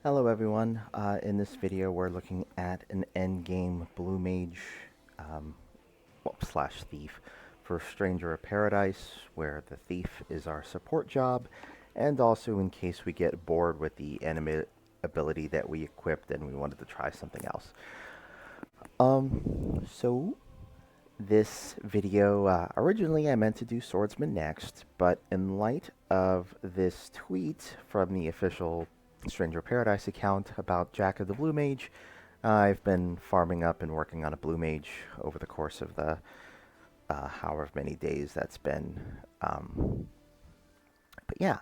Hello everyone, in this video we're looking at an endgame Blue Mage, slash thief for Stranger of Paradise, where the thief is our support job, and also in case we get bored with the enemy ability that we equipped and we wanted to try something else. So this video, originally I meant to do Swordsman next, but in light of this tweet from the official Stranger of Paradise account about Jack of the Blue Mage, I've been farming up and working on a Blue Mage over the course of the however many days that's been. But yeah,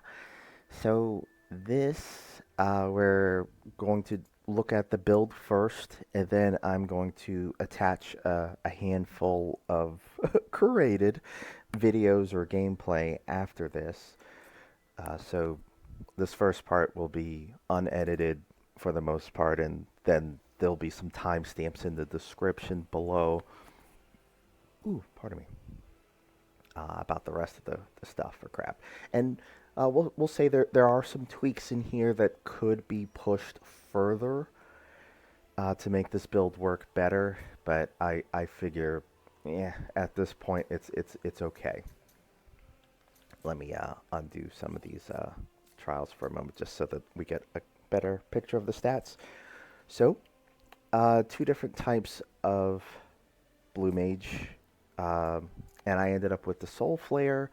so this, we're going to look at the build first, and then I'm going to attach a handful of curated videos or gameplay after this. So this first part will be unedited for the most part, and then there'll be some timestamps in the description below. Ooh, pardon me. About the rest of the stuff or crap. And we'll say there are some tweaks in here that could be pushed further to make this build work better, but I figure, yeah, at this point it's okay. Let me undo some of these trials for a moment just so that we get a better picture of the stats. So, two different types of Blue Mage, and I ended up with the Soul Flare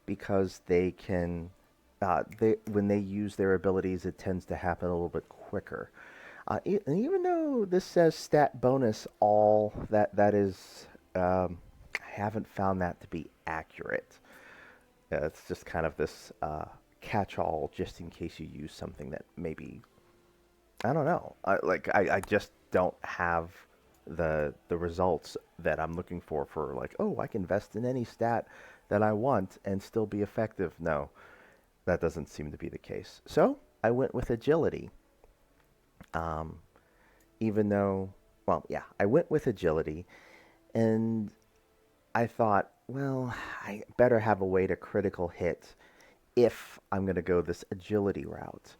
because they can, when they use their abilities, it tends to happen a little bit quicker. And even though this says stat bonus all, that is, I haven't found that to be accurate. It's just kind of this catch-all, just in case you use something that maybe, I don't know. I just don't have the results that I'm looking for like, oh, I can invest in any stat that I want and still be effective. No, that doesn't seem to be the case. So I went with agility. Um, Even though, well, yeah, I went with agility, and I thought, well, I better have a way to critical hit if I'm going to go this agility route.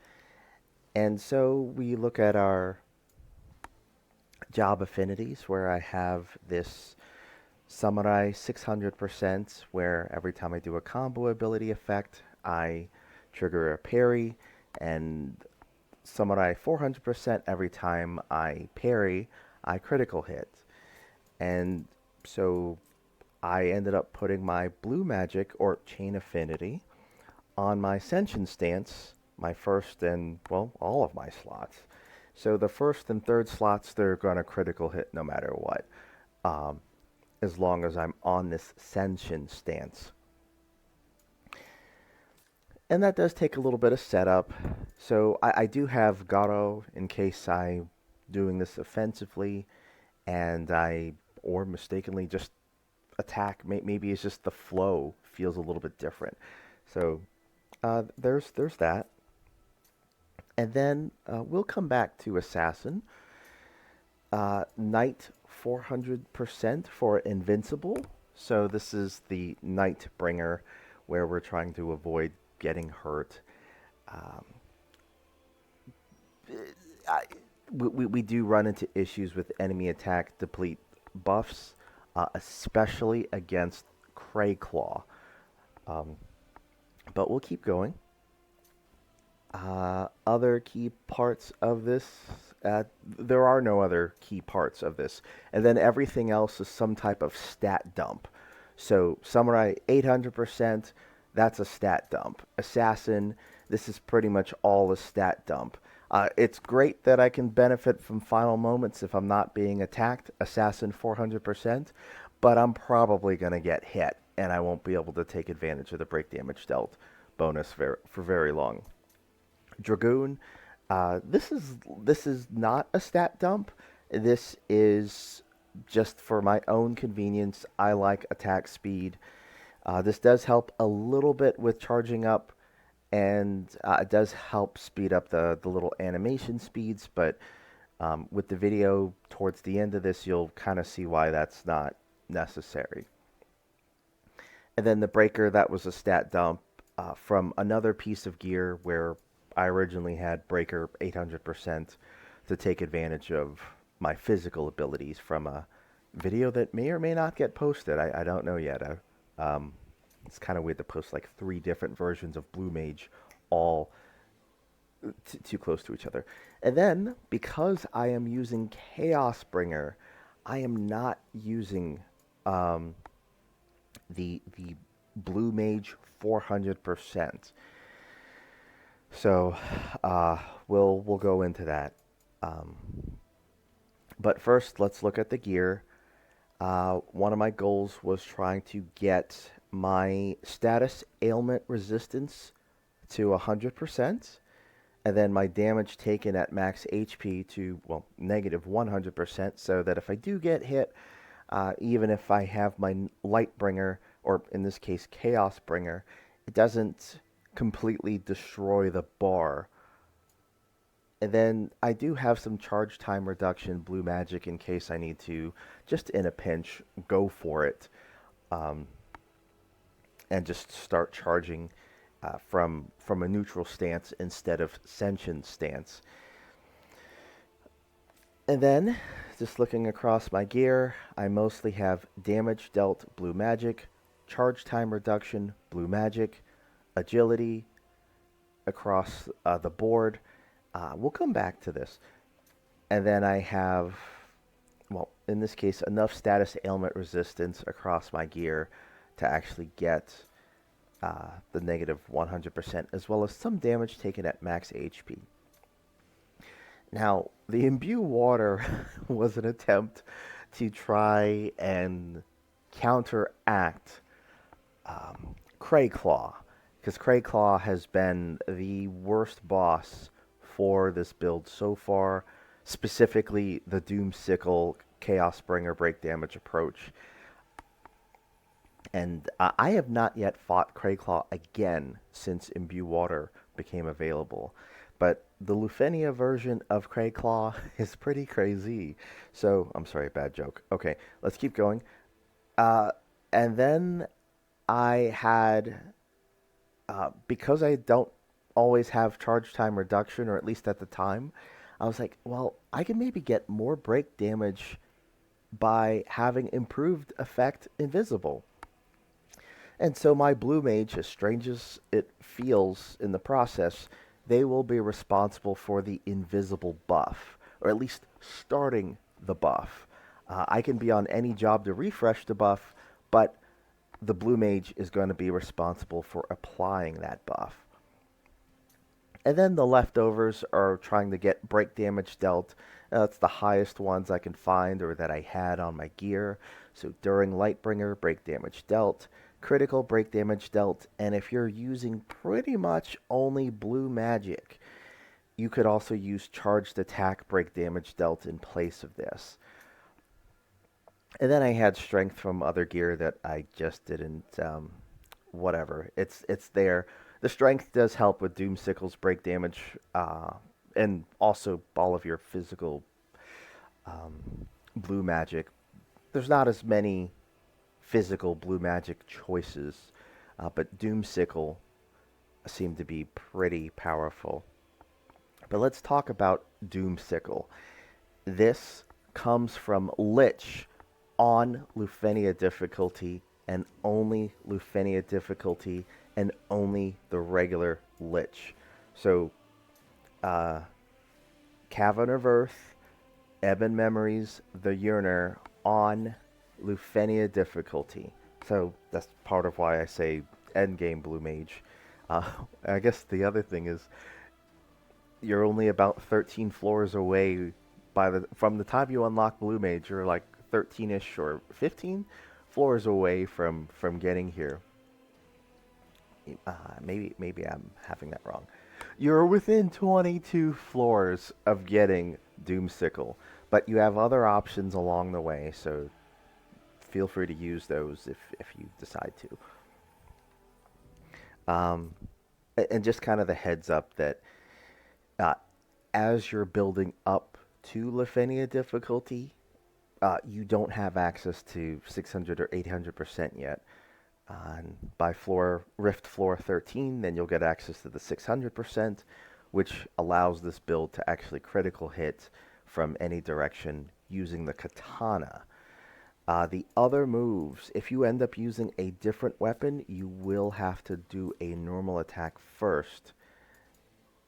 And so we look at our job affinities, where I have this Samurai 600%, where every time I do a combo ability effect, I trigger a parry, and Samurai 400% every time I parry, I critical hit. And so I ended up putting my blue magic or chain affinity on my Ascension stance, my first and, well, all of my slots. So the first and third slots, they're going to critical hit no matter what, um, as long as I'm on this Ascension stance. And that does take a little bit of setup. So I do have Garo in case I'm doing this offensively and or mistakenly just attack. Maybe it's just the flow feels a little bit different. So there's that. And then we'll come back to Assassin. Knight 400% for Invincible. So this is the Lightbringer where we're trying to avoid getting hurt. Um, I, we do run into issues with enemy attack deplete buffs, especially against Cray Claw. Um, but we'll keep going. Other key parts of this, there are no other key parts of this. And then everything else is some type of stat dump. So Samurai 800%, that's a stat dump. Assassin, this is pretty much all a stat dump. It's great that I can benefit from final moments if I'm not being attacked, Assassin 400%, but I'm probably going to get hit, and I won't be able to take advantage of the break damage dealt bonus for very long. Dragoon, this is not a stat dump. This is just for my own convenience. I like attack speed. This does help a little bit with charging up, and it does help speed up the little animation speeds, but with the video towards the end of this, you'll kind of see why that's not necessary. And then the breaker, that was a stat dump from another piece of gear where I originally had Breaker 800% to take advantage of my physical abilities from a video that may or may not get posted. I don't know yet. It's kind of weird to post like 3 different versions of Blue Mage all too close to each other. And then, because I am using Chaosbringer, I am not using the Blue Mage 400%. So we'll go into that. Um, but first, let's look at the gear. One of my goals was trying to get my status ailment resistance to 100%, and then my damage taken at max HP to, well, negative 100%, so that if I do get hit, even if I have my Lightbringer, or in this case Chaosbringer, it doesn't completely destroy the bar. And then I do have some charge time reduction blue magic in case I need to, just in a pinch, go for it, and just start charging from a neutral stance instead of sentient stance. And then, just looking across my gear, I mostly have damage dealt blue magic, charge time reduction blue magic, agility across the board. We'll come back to this. And then I have, well, in this case, enough status ailment resistance across my gear to actually get the negative 100%, as well as some damage taken at max HP. Now, the Imbue Water was an attempt to try and counteract Cray Claw, because Cray Claw has been the worst boss for this build so far, specifically the Doom Sickle Chaosbringer break damage approach. And I have not yet fought Cray Claw again since Imbue Water became available. But the Lufenia version of Cray Claw is pretty crazy. So, I'm sorry, bad joke. Okay, let's keep going. And then I had, because I don't always have charge time reduction, or at least at the time, I was like, well, I can maybe get more break damage by having improved effect invisible. And so my Blue Mage, as strange as it feels in the process, they will be responsible for the invisible buff, or at least starting the buff. I can be on any job to refresh the buff, but the Blue Mage is going to be responsible for applying that buff. And then the leftovers are trying to get break damage dealt. That's the highest ones I can find or that I had on my gear. So during Lightbringer, break damage dealt, critical break damage dealt, and if you're using pretty much only blue magic, you could also use charged attack break damage dealt in place of this. And then I had strength from other gear that I just didn't, whatever. It's there. The strength does help with Doom Sickle's break damage, and also all of your physical blue magic. There's not as many physical blue magic choices, but Doom Sickle seemed to be pretty powerful. But let's talk about Doom Sickle. This comes from Lich on Lufenia difficulty, and only Lufenia difficulty, and only the regular Lich. So, Cavern of Earth, Ebon Memories, the Yearner on Lufenia difficulty. So that's part of why I say endgame Blue Mage. I guess the other thing is you're only about 13 floors away from the time you unlock Blue Mage. You're like 13ish or 15 floors away from getting here. Maybe I'm having that wrong. You're within 22 floors of getting Doom Sickle, but you have other options along the way, so feel free to use those if you decide to. And just kind of the heads up that as you're building up to Lufenia difficulty, you don't have access to 600 or 800% yet. By Rift Floor 13, then you'll get access to the 600%. which allows this build to actually critical hit from any direction using the katana. The other moves, if you end up using a different weapon, you will have to do a normal attack first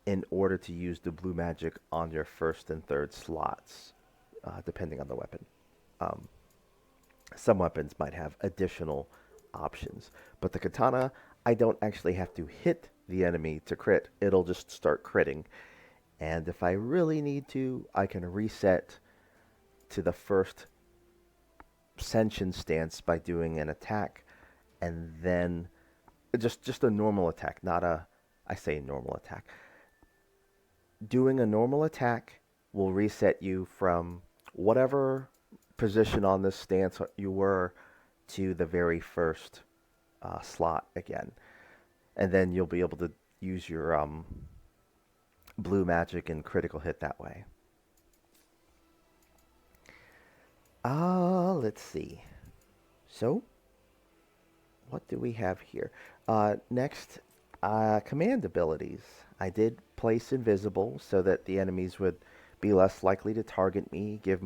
in order to use the blue magic on your first and third slots, depending on the weapon. Um, some weapons might have additional options, but the katana, I don't actually have to hit the enemy to crit. It'll just start critting. And if I really need to, I can reset to the first Senshin stance by doing an attack, and then just a normal attack, not a, I say normal attack. Doing a normal attack will reset you from whatever position on this stance you were to the very first slot again. And then you'll be able to use your blue magic and critical hit that way. Let's see. So, what do we have here? Next, command abilities. I did place invisible so that the enemies would be less likely to target me, give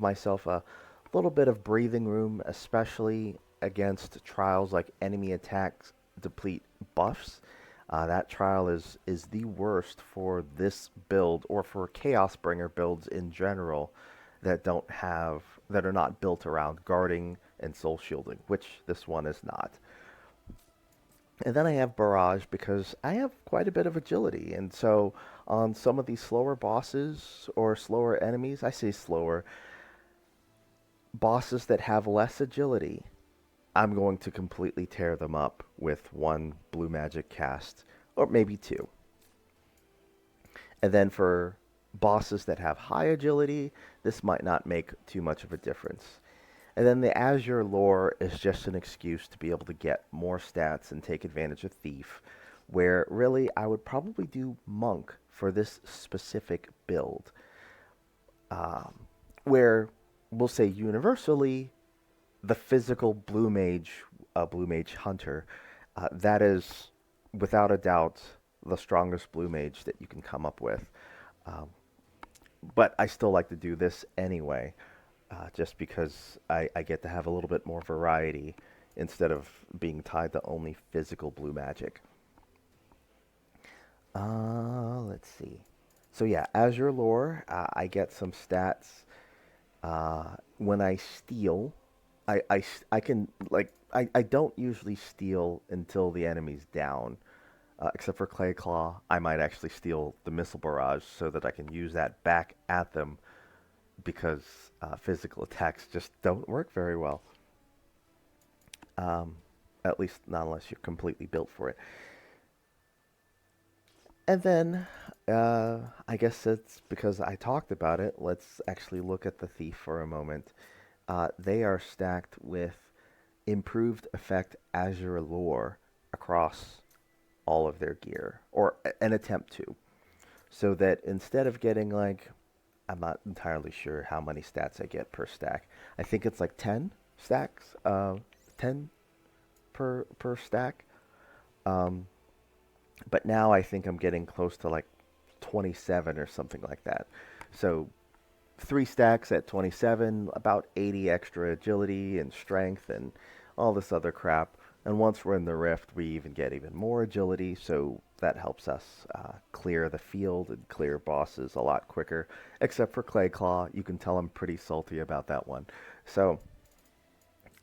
myself a little bit of breathing room, especially against trials like enemy attacks deplete buffs. That trial is the worst for this build, or for Chaosbringer builds in general, that are not built around guarding and soul shielding, which this one is not. And then I have Barrage because I have quite a bit of agility, and so on some of these slower bosses or slower enemies, I say slower, bosses that have less agility, I'm going to completely tear them up with one blue magic cast, or maybe two. And then for bosses that have high agility, this might not make too much of a difference. And then the Azure lore is just an excuse to be able to get more stats and take advantage of Thief, where really I would probably do Monk for this specific build. Where we'll say universally, the physical Blue Mage Hunter, that is without a doubt the strongest Blue Mage that you can come up with. But I still like to do this anyway, just because I get to have a little bit more variety instead of being tied to only physical blue magic. Let's see. So yeah, Azure Lore, I get some stats. When I steal, I can, like, I don't usually steal until the enemy's down. Except for Cray Claw, I might actually steal the Missile Barrage so that I can use that back at them, because physical attacks just don't work very well. At least not unless you're completely built for it. And then, I guess it's because I talked about it, let's actually look at the Thief for a moment. They are stacked with improved effect Azure Lore across all of their gear, or an attempt to. So that instead of getting, like, I'm not entirely sure how many stats I get per stack. I think it's like 10 stacks, 10 per stack. But now I think I'm getting close to like 27 or something like that. So 3 stacks at 27, about 80 extra agility and strength and all this other crap. And once we're in the Rift, we even get even more agility, so that helps us clear the field and clear bosses a lot quicker. Except for Cray Claw, you can tell I'm pretty salty about that one. So,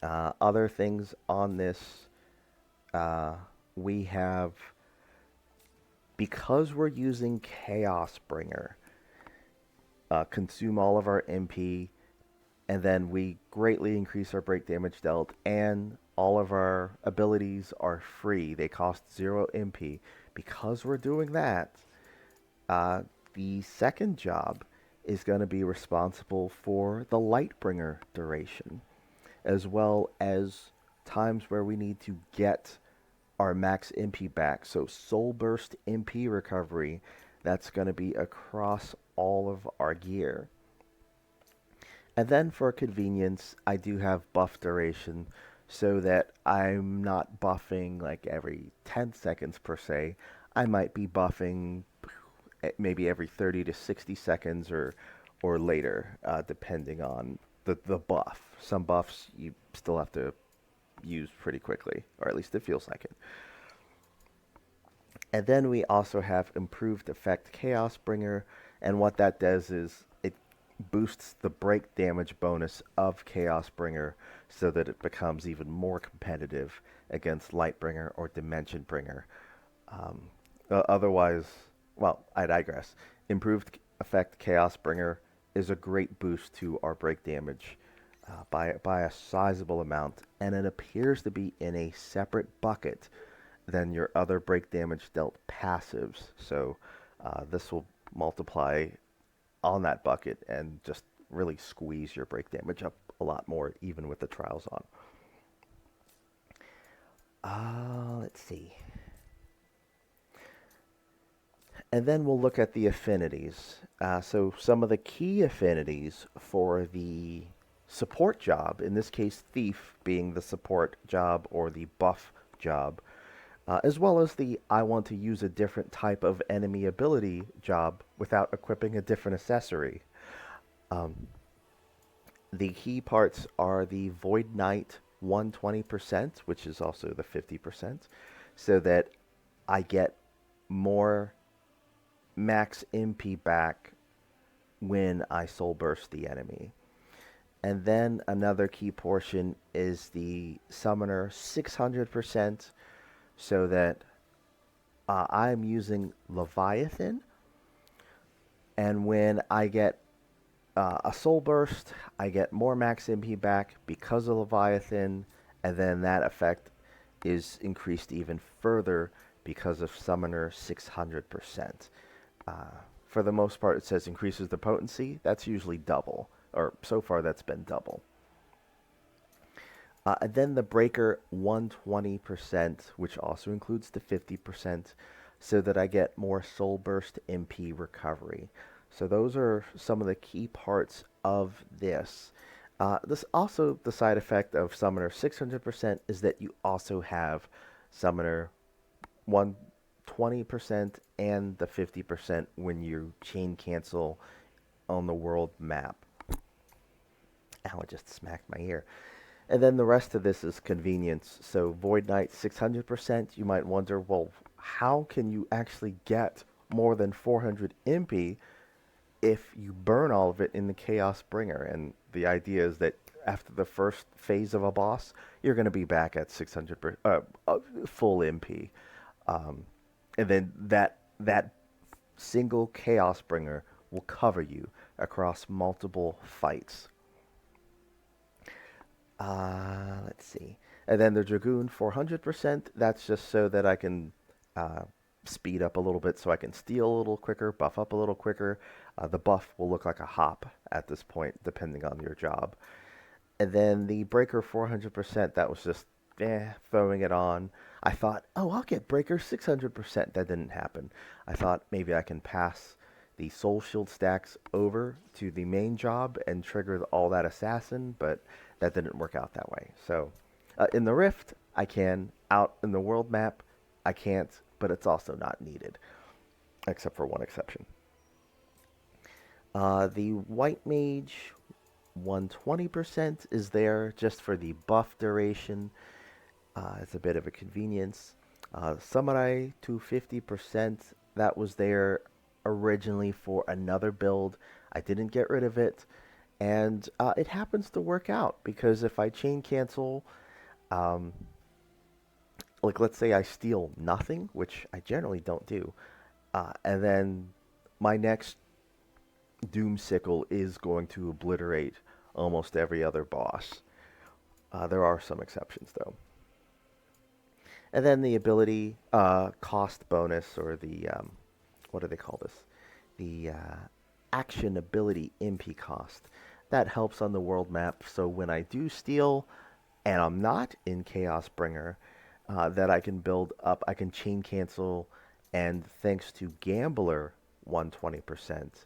other things on this, we have, because we're using Chaosbringer, consume all of our MP, and then we greatly increase our break damage dealt, and all of our abilities are free. They cost 0 MP. Because we're doing that, the second job is going to be responsible for the Lightbringer duration, as well as times where we need to get our max MP back. So Soul Burst MP recovery, that's going to be across all of our gear. And then for convenience, I do have buff duration, so that I'm not buffing like every 10 seconds per se. I might be buffing maybe every 30 to 60 seconds or later, depending on the buff. Some buffs you still have to use pretty quickly, or at least it feels like it. And then we also have improved effect Chaosbringer, and what that does is it boosts the break damage bonus of Chaosbringer so that it becomes even more competitive against Lightbringer or Dimensionbringer. Um, Otherwise, well, I digress. Improved effect Chaosbringer is a great boost to our break damage by a sizable amount, and it appears to be in a separate bucket than your other break damage dealt passives. So this will multiply on that bucket and just really squeeze your break damage up a lot more, even with the trials on. Let's see. And then we'll look at the affinities. So some of the key affinities for the support job, in this case Thief being the support job or the buff job, as well as the I want to use a different type of enemy ability job without equipping a different accessory. Um, the key parts are the Void Knight 120%, which is also the 50%, so that I get more max MP back when I soul burst the enemy. And then another key portion is the Summoner 600%, so that I'm using Leviathan, and when I get a soul burst, I get more max MP back because of Leviathan, and then that effect is increased even further because of Summoner 600%. For the most part, it says increases the potency. That's usually double, or so far that's been double. And then the Breaker 120%, which also includes the 50%, so that I get more Soul Burst MP recovery. So those are some of the key parts of this. This also, the side effect of Summoner 600% is that you also have Summoner 120% and the 50% when you chain cancel on the world map. Ow, it just smacked my ear. And then the rest of this is convenience. So Void Knight 600%, you might wonder, well, how can you actually get more than 400 MP if you burn all of it in the Chaosbringer? And the idea is that after the first phase of a boss, you're going to be back at 600 full MP. And then that single Chaosbringer will cover you across multiple fights. Let's see. And then the Dragoon 400%, that's just so that I can speed up a little bit so I can steal a little quicker, buff up a little quicker. The buff will look like a hop at this point, depending on your job. And then the Breaker 400%, that was just throwing it on. I thought, oh, I'll get Breaker 600%. That didn't happen. I thought maybe I can pass the Soul Shield stacks over to the main job and trigger all that assassin, but that didn't work out that way. So in the Rift, I can. Out in the world map, I can't, but it's also not needed, except for one exception. The White Mage 120% is there just for the buff duration. It's a bit of a convenience. Samurai 250%, that was there originally for another build. I didn't get rid of it, and it happens to work out because if I chain cancel, like let's say I steal nothing, which I generally don't do, and then my next Doom Sickle is going to obliterate almost every other boss. There are some exceptions though. And then the ability cost bonus, or the what do they call this? The action ability MP cost. That helps on the world map. So when I do steal, and I'm not in Chaosbringer, that I can build up, I can chain cancel, and thanks to Gambler 120%,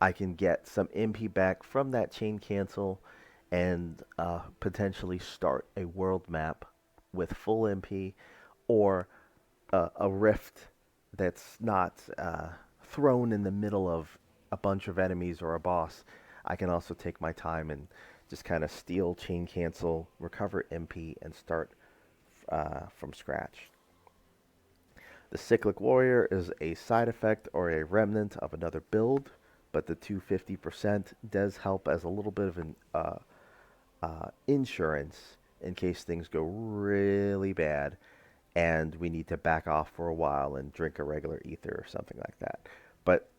I can get some MP back from that chain cancel and potentially start a world map with full MP, or a rift that's not thrown in the middle of a bunch of enemies or a boss, I can also take my time and just kind of steal, chain cancel, recover MP, and start from scratch. The Cyclic Warrior is a side effect or a remnant of another build, but the 250% does help as a little bit of an insurance in case things go really bad and we need to back off for a while and drink a regular ether or something like that. But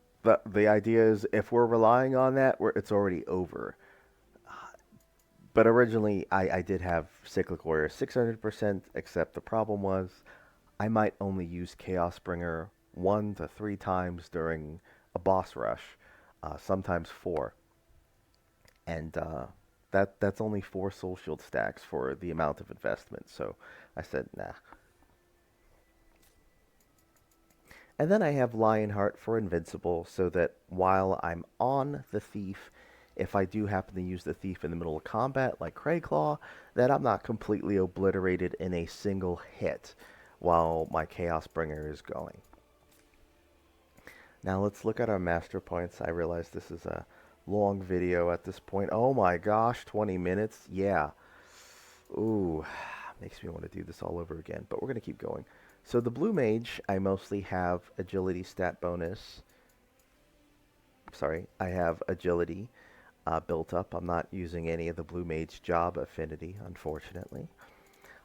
the idea is if we're relying on that, it's already over. But originally, I did have Cyclic Warrior 600%, except the problem was I might only use Chaosbringer 1 to 3 times during a boss rush, sometimes 4. And that's only 4 Soul Shield stacks for the amount of investment. So I said, nah. And then I have Lionheart for Invincible, so that while I'm on the Thief, if I do happen to use the Thief in the middle of combat, like Cray Claw, that I'm not completely obliterated in a single hit while my Chaosbringer is going. Now let's look at our master points. I realize this is a long video at this point. Oh my gosh, 20 minutes? Yeah. Ooh, makes me want to do this all over again, but we're going to keep going. So the Blue Mage, I mostly have agility stat bonus. Sorry, I have agility built up. I'm not using any of the Blue Mage job affinity, unfortunately.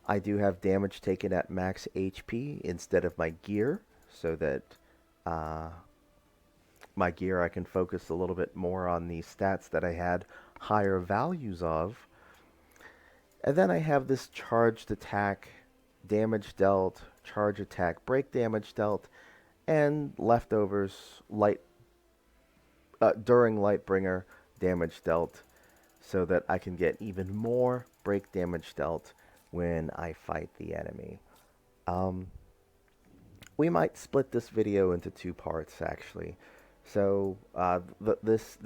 I do have damage taken at max HP instead of my gear, so that my gear I can focus a little bit more on the stats that I had higher values of. And then I have this charged attack, damage dealt, charge attack, break damage dealt, and leftovers during Lightbringer damage dealt, so that I can get even more break damage dealt when I fight the enemy. We might split this video into 2 parts, actually. So this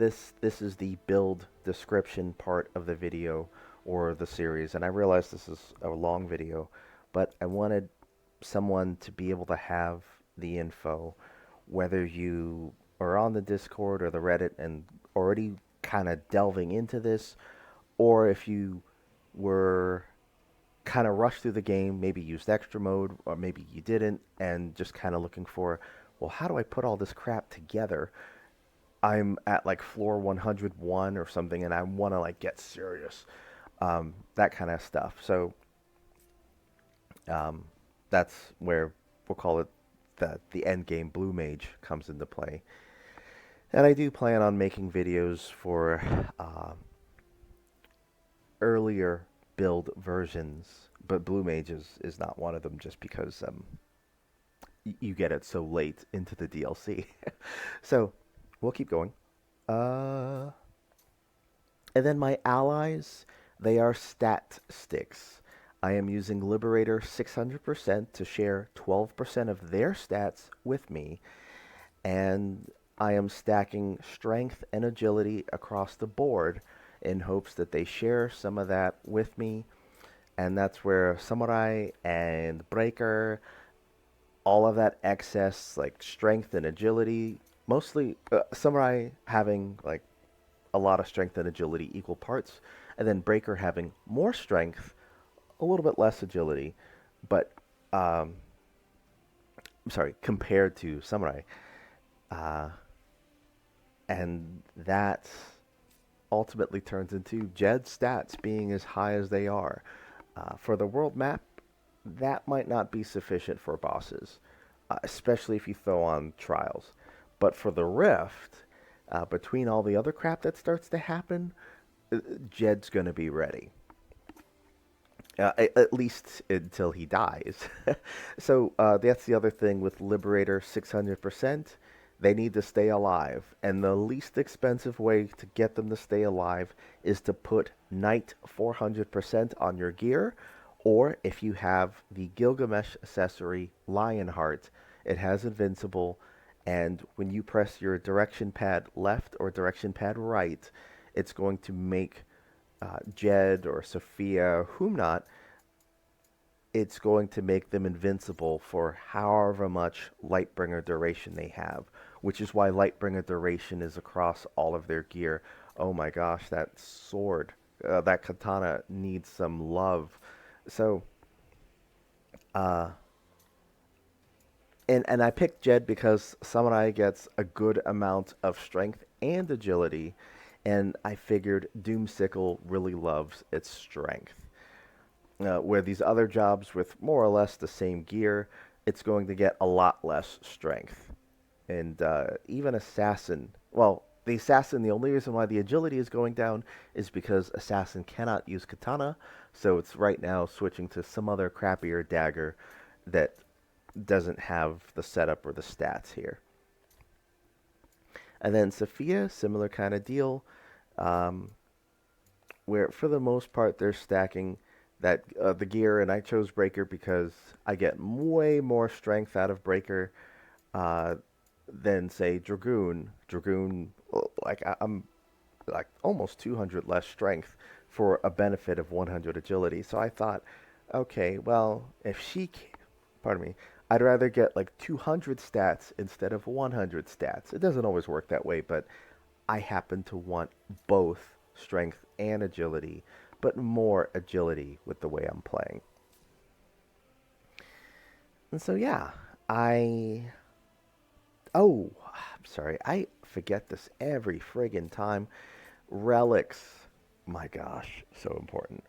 is the build description part of the video or the series, and I realize this is a long video, but I wanted someone to be able to have the info, whether you are on the Discord or the Reddit and already kind of delving into this, or if you were kind of rushed through the game, maybe used extra mode, or maybe you didn't, and just kind of looking for, well, how do I put all this crap together? I'm at like floor 101 or something, and I want to like get serious. That kind of stuff. So that's where we'll call it the endgame Blue Mage comes into play. And I do plan on making videos for earlier build versions, but Blue Mage is not one of them, just because you get it so late into the DLC. So we'll keep going. And then my allies, they are stat sticks. I am using Liberator 600% to share 12% of their stats with me, and I am stacking strength and agility across the board in hopes that they share some of that with me. And that's where Samurai and Breaker, all of that excess, like strength and agility, mostly Samurai having like a lot of strength and agility equal parts, and then Breaker having more strength, a little bit less agility, but sorry, compared to Samurai. And that ultimately turns into Jed's stats being as high as they are. For the world map, that might not be sufficient for bosses, especially if you throw on trials. But for the Rift, between all the other crap that starts to happen, Jed's going to be ready. At least until he dies. So that's the other thing with Liberator 600%. They need to stay alive. And the least expensive way to get them to stay alive is to put Knight 400% on your gear. Or if you have the Gilgamesh accessory Lionheart, it has Invincible. And when you press your direction pad left or direction pad right, it's going to make Jed or Sophia, or whom not, it's going to make them invincible for however much Lightbringer duration they have, which is why Lightbringer duration is across all of their gear. Oh my gosh, that sword, that katana needs some love. So, uh, and I picked Jed because Samurai gets a good amount of strength and agility, and I figured Doom Sickle really loves its strength. Where these other jobs with more or less the same gear, it's going to get a lot less strength. And even Assassin, well, the Assassin, the only reason why the agility is going down is because Assassin cannot use katana, so it's right now switching to some other crappier dagger that doesn't have the setup or the stats here. And then Sophia, similar kind of deal, um, where for the most part they're stacking that the gear, and I chose Breaker because I get way more strength out of Breaker uh, than say Dragoon. Dragoon, like I'm like almost 200 less strength for a benefit of 100 agility. So I thought, okay, well, if she, pardon me, I'd rather get like 200 stats instead of 100 stats. It doesn't always work that way, but I happen to want both strength and agility, but more agility with the way I'm playing. And so yeah, I'm sorry, I forget this every friggin' time. Relics, my gosh, so important.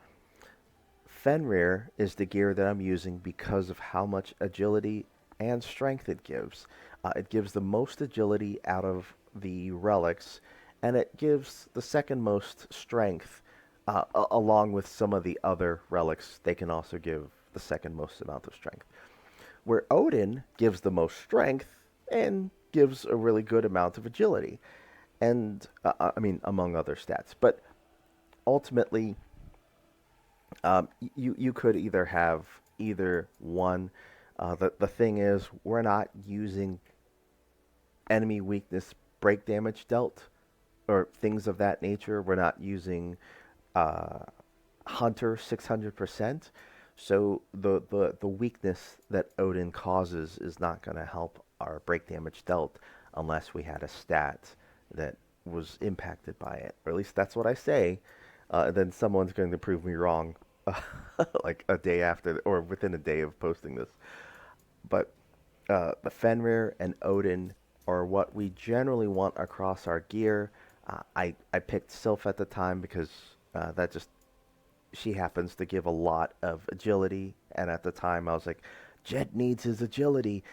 Fenrir is the gear that I'm using because of how much agility and strength it gives. It gives the most agility out of the relics, and it gives the second most strength, along with some of the other relics. They can also give the second most amount of strength. Where Odin gives the most strength and gives a really good amount of agility, and I mean among other stats. But ultimately, you could either have either one. The thing is, we're not using enemy weakness break damage dealt or things of that nature. We're not using uh, Hunter 600%. So the weakness that Odin causes is not going to help our break damage dealt unless we had a stat that was impacted by it. Or at least that's what I say. Then someone's going to prove me wrong like a day after or within a day of posting this. But the Fenrir and Odin are what we generally want across our gear. I picked Sylph at the time because that just she happens to give a lot of agility, and at the time I was like, Jed needs his agility.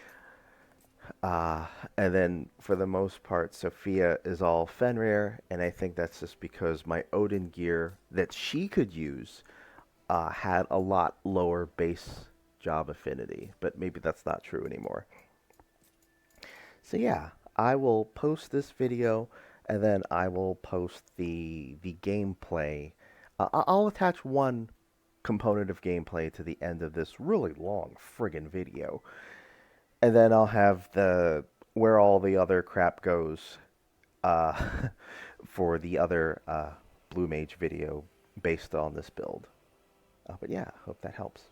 Uh, and then for the most part, Sophia is all Fenrir, and I think that's just because my Odin gear that she could use had a lot lower base job affinity, but maybe that's not true anymore. So yeah, I will post this video, and then I will post the gameplay. I'll attach one component of gameplay to the end of this really long friggin' video, and then I'll have the where all the other crap goes uh, for the other Blue Mage video based on this build. But yeah, hope that helps.